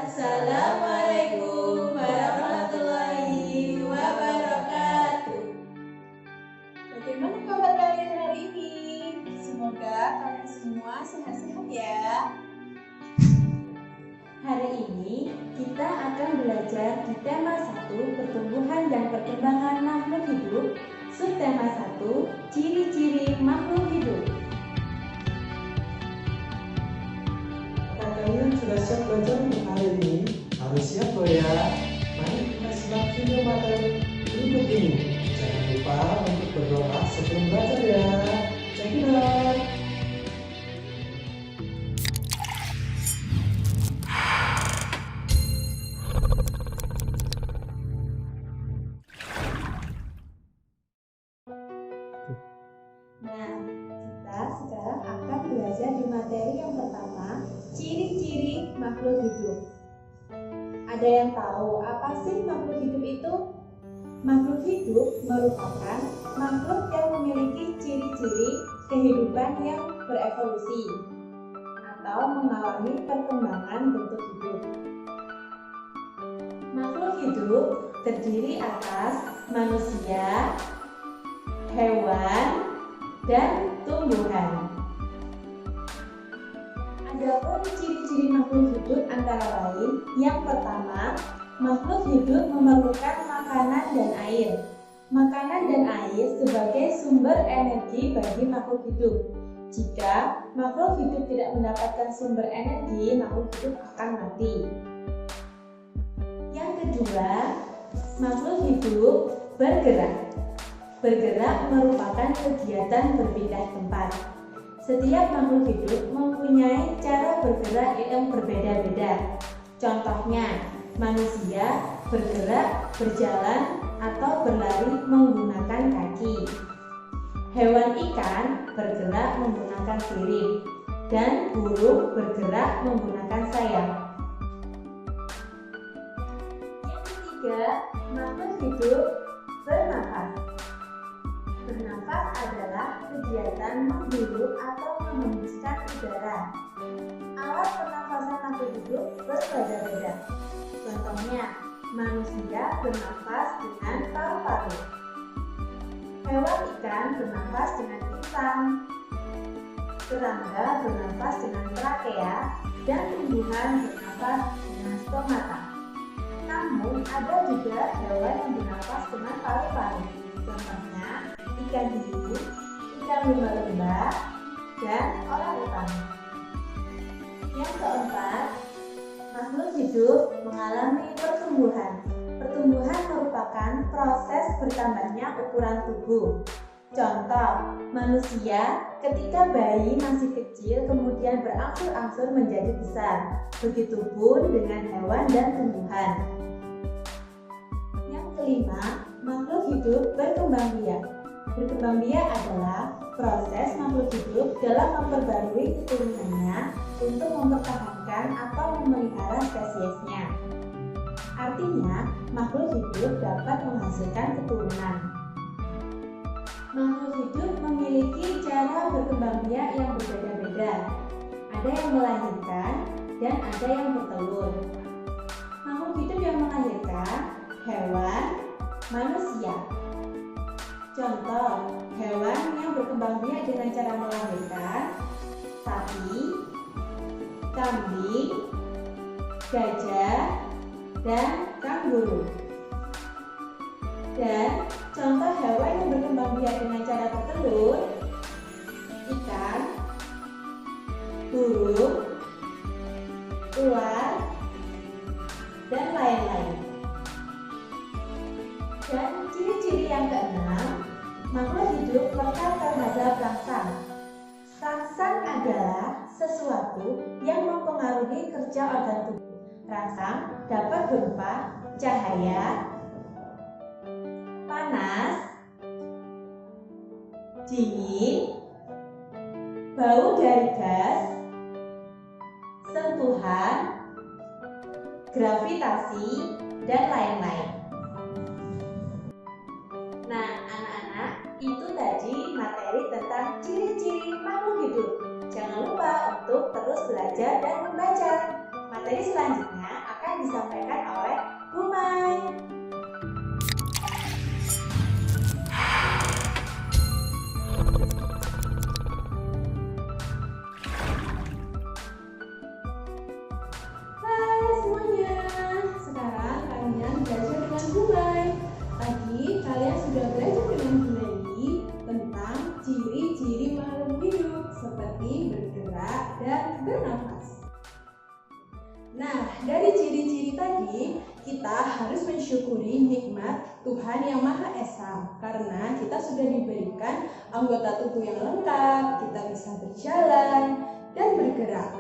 Assalamualaikum warahmatullahi wabarakatuh. Bagaimana kabar kalian hari ini? Semoga kalian semua sehat-sehat ya. Hari ini kita akan belajar di tema 1 pertumbuhan dan perkembangan makhluk hidup, subtema 1 ciri-ciri makhluk hidup. Kalian sudah siap belajar untuk hari ini? Harus siap loh ya. Mari kita simak video materi berikut ini. Jangan lupa untuk berdoa sebelum belajar ya. Check it out. Nah, kita sekarang akan belajar di materi yang pertama, ciri-ciri makhluk hidup. Ada yang tahu apa sih makhluk hidup itu? Makhluk hidup merupakan makhluk yang memiliki ciri-ciri kehidupan yang berevolusi atau mengalami perkembangan bentuk hidup. Makhluk hidup terdiri atas manusia, hewan, dan tumbuhan. Adapun ciri-ciri makhluk hidup antara lain, yang pertama, makhluk hidup memerlukan makanan dan air. Makanan dan air sebagai sumber energi bagi makhluk hidup. Jika makhluk hidup tidak mendapatkan sumber energi, makhluk hidup akan mati. Yang kedua, makhluk hidup bergerak. Bergerak merupakan kegiatan berpindah tempat. Setiap makhluk hidup mempunyai cara bergerak yang berbeda-beda. Contohnya, manusia bergerak, berjalan, atau berlari menggunakan kaki. Hewan ikan bergerak menggunakan sirip, dan burung bergerak menggunakan sayap. Yang ketiga, makhluk hidup bernafas. Bernafas adalah kegiatan menghirup atau menghembuskan udara. Alat pernafasan makhluk hidup berbeda-beda. Contohnya, manusia bernafas dengan paru-paru. Hewan ikan bernafas dengan insang. Serangga bernafas dengan trakea dan tumbuhan bernafas dengan stomata. Namun, ada juga hewan yang bernafas dengan paru-paru. Contohnya, ikan hiu, ikan lumba-lumba, dan orangutan. Yang keempat, makhluk hidup mengalami pertumbuhan. Pertumbuhan merupakan proses bertambahnya ukuran tubuh. Contoh, manusia ketika bayi masih kecil kemudian berangsur-angsur menjadi besar. Begitupun dengan hewan dan tumbuhan. Yang kelima, makhluk hidup berkembang biak. Berkembang biak adalah proses makhluk hidup dalam memperbarui keturunannya untuk mempertahankan atau memelihara spesiesnya. Artinya, makhluk hidup dapat menghasilkan keturunan. Makhluk hidup memiliki cara berkembang biak yang berbeda-beda. Ada yang melahirkan dan ada yang bertelur. Makhluk hidup yang melahirkan hewan, manusia. Contoh, hewan yang berkembang biak dengan cara melahirkan sapi, kambing, gajah, dan kanguru. Dan contoh hewan yang berkembang biak dengan cara bertelur, ikan, burung, ular, dan lain-lain. Dan ciri-ciri yang keenam, makhluk hidup peka terhadap rangsang. Rangsang adalah sesuatu yang mempengaruhi kerja organ tubuh. Rangsang dapat berupa cahaya, panas, dingin, bau dari gas, sentuhan, gravitasi, dan lain-lain. Nah, anak-anak, itu tadi materi tentang ciri-ciri makhluk hidup. Jangan lupa untuk terus belajar dan membaca. Materi selanjutnya akan akan disampaikan oleh Bu Mai. Hai semuanya, sekarang kalian belajar dengan Bu Mai. Tadi kalian sudah belajar dengan Bu Nelly tentang ciri-ciri makhluk hidup seperti bergerak dan bernafas. Nah, dari ciri-ciri tadi, kita harus mensyukuri nikmat Tuhan Yang Maha Esa karena kita sudah diberikan anggota tubuh yang lengkap, kita bisa berjalan dan bergerak.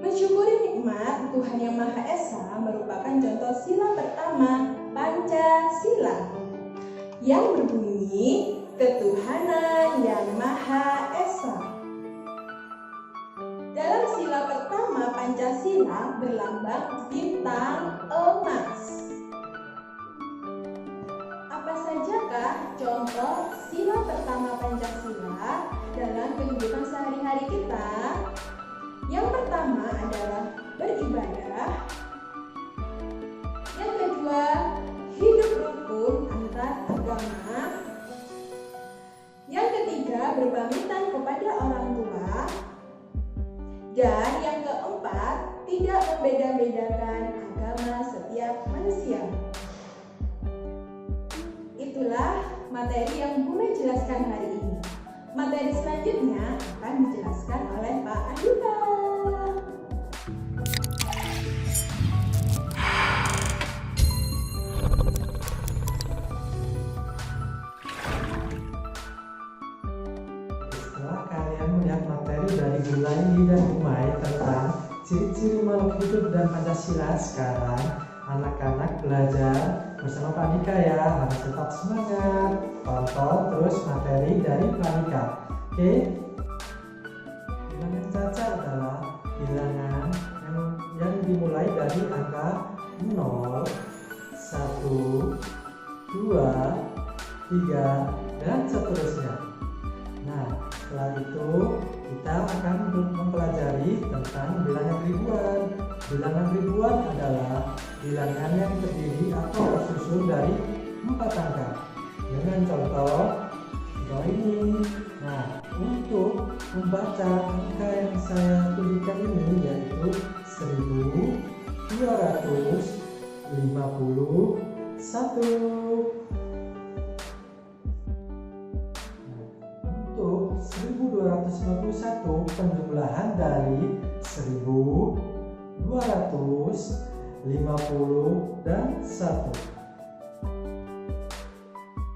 Mensyukuri nikmat Tuhan Yang Maha Esa merupakan contoh sila pertama, Pancasila, yang berbunyi Ketuhanan Yang Maha Esa. Dalam sila pertama Pancasila berlambang bintang emas. Apa sajakah contoh sila pertama Pancasila dalam kehidupan sehari-hari kita? Yang pertama adalah beribadah. Yang kedua, hidup rukun antar agama. Yang ketiga, berpamitan kepada orang tua. Dan yang keempat, tidak membeda-bedakan agama setiap manusia. Itulah materi yang Bu Mai jelaskan hari ini. Materi selanjutnya akan dijelaskan oleh Pak Andika. Setelah kalian melihat materi dari Bu Laili dan Bu Mai tentang ciri-ciri makhluk hidup dan Pancasila, sekarang anak-anak belajar bersama Pak Andika ya, harus tetap semangat. Tonton terus materi dari Pak Andika. Oke? Bilangan cacat adalah bilangan yang dimulai dari angka 0, 1, 2, 3, dan seterusnya. Nah, setelah itu kita akan mempelajari tentang bilangan ribuan. Bilangan ribuan adalah bilangan yang terdiri atau tersusun dari 4 angka. Dengan contoh ini. Nah, untuk membaca angka yang saya tuliskan ini yaitu 1251. Untuk 1251 penjumlahan dari 1250 dan 1.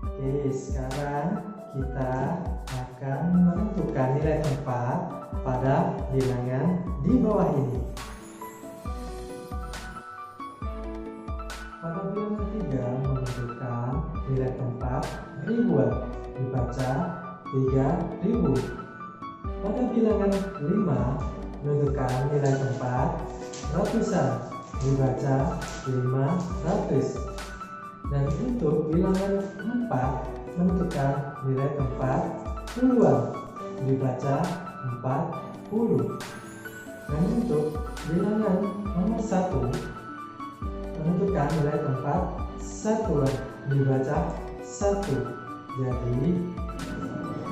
Oke, sekarang kita akan menentukan nilai tempat pada bilangan di bawah ini. Pada bilangan 3 menentukan nilai tempat ribuan, dibaca 3000. Pada bilangan 5 menentukan nilai tempat ratusan, dibaca 500. Dan untuk bilangan 4 menentukan nilai tempat puluhan, dibaca 40. Dan untuk bilangan nomor 1 menentukan nilai tempat satuan, dibaca 1. Jadi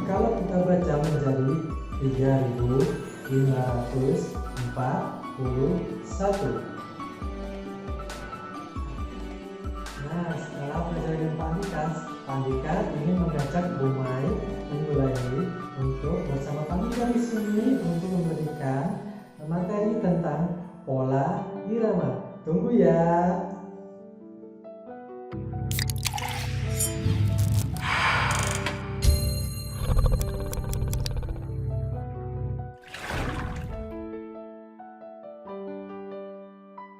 kalau kita baca menjadi 3541. Nah, setelah belajar dengan Pak Andika ingin mengajak Bu Mai dan Bu Laili untuk bersama Pak Andika di sini untuk memberikan materi tentang pola irama. Tunggu ya.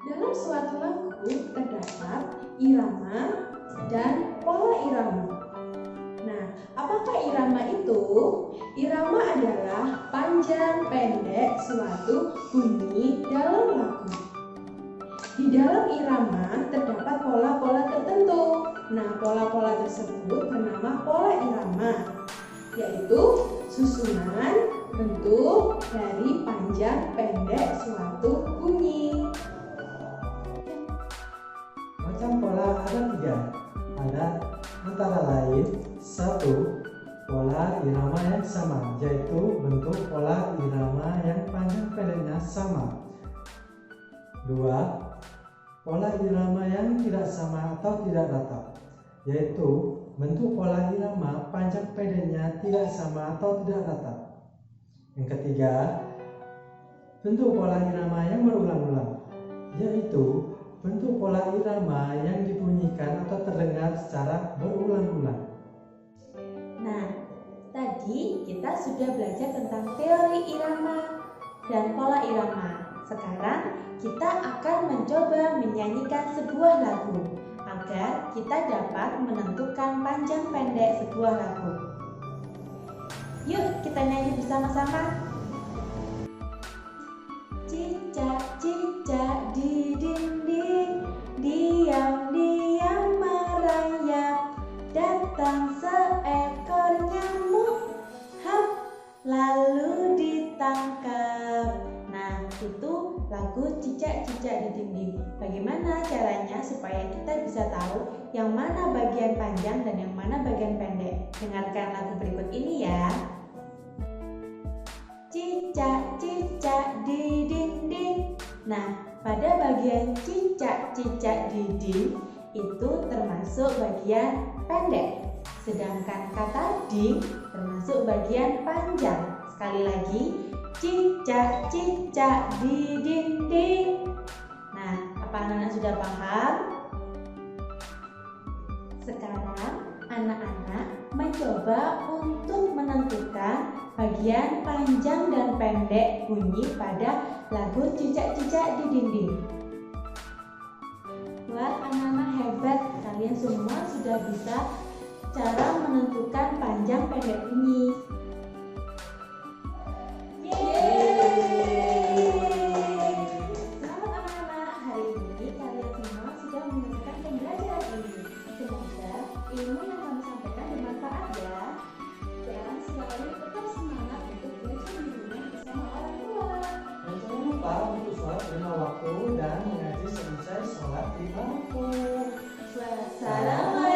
Dalam suatu lagu terdapat irama dan pola irama. Nah, apakah irama itu? Irama adalah panjang pendek suatu bunyi dalam lagu. Di dalam irama terdapat pola-pola tertentu. Nah, pola-pola tersebut bernama pola irama, yaitu susunan bentuk dari panjang pendek suatu bunyi. sama, yaitu bentuk pola irama yang panjang pendeknya sama. 2. Pola irama yang tidak sama atau tidak rata, yaitu bentuk pola irama panjang pendeknya tidak sama atau tidak rata. Yang ketiga, bentuk pola irama yang berulang-ulang, yaitu bentuk pola irama yang dibunyikan atau terdengar secara berulang-ulang. Nah, tadi kita sudah belajar tentang teori irama dan pola irama. Sekarang kita akan mencoba menyanyikan sebuah lagu agar kita dapat menentukan panjang pendek sebuah lagu. Yuk kita nyanyi bersama-sama. Cicak-cicak di dinding, diam-diam merayap, datang seekor nyamuk, hap, lalu ditangkap. Nah, itu lagu Cicak-cicak di dinding. Bagaimana caranya supaya kita bisa tahu yang mana bagian panjang dan yang mana bagian pendek? Dengarkan lagu berikut ini ya. Cicak-cicak di dinding. Nah, pada bagian cicak-cicak di dinding itu termasuk bagian pendek. Sedangkan kata ding termasuk bagian panjang. Sekali lagi, cicak-cicak di dinding. Nah, apa anak-anak sudah paham? Sekarang anak-anak mencoba untuk menentukan bagian panjang dan pendek bunyi pada lagu Cicak-cicak di dinding. Buat anak-anak hebat, kalian semua sudah bisa cara menentukan panjang pendek bunyi. Selamat anak-anak, hari ini kalian semua sudah menyelesaikan pembelajaran ini. Semoga ilmu yang kami sampaikan bermanfaat ya. Dan selalu tetap semangat untuk belajar di rumah bersama orang tua. Dan jangan lupa untuk sholat lima waktu dan mengaji selesai sholat di waktu. Wassalamualaikum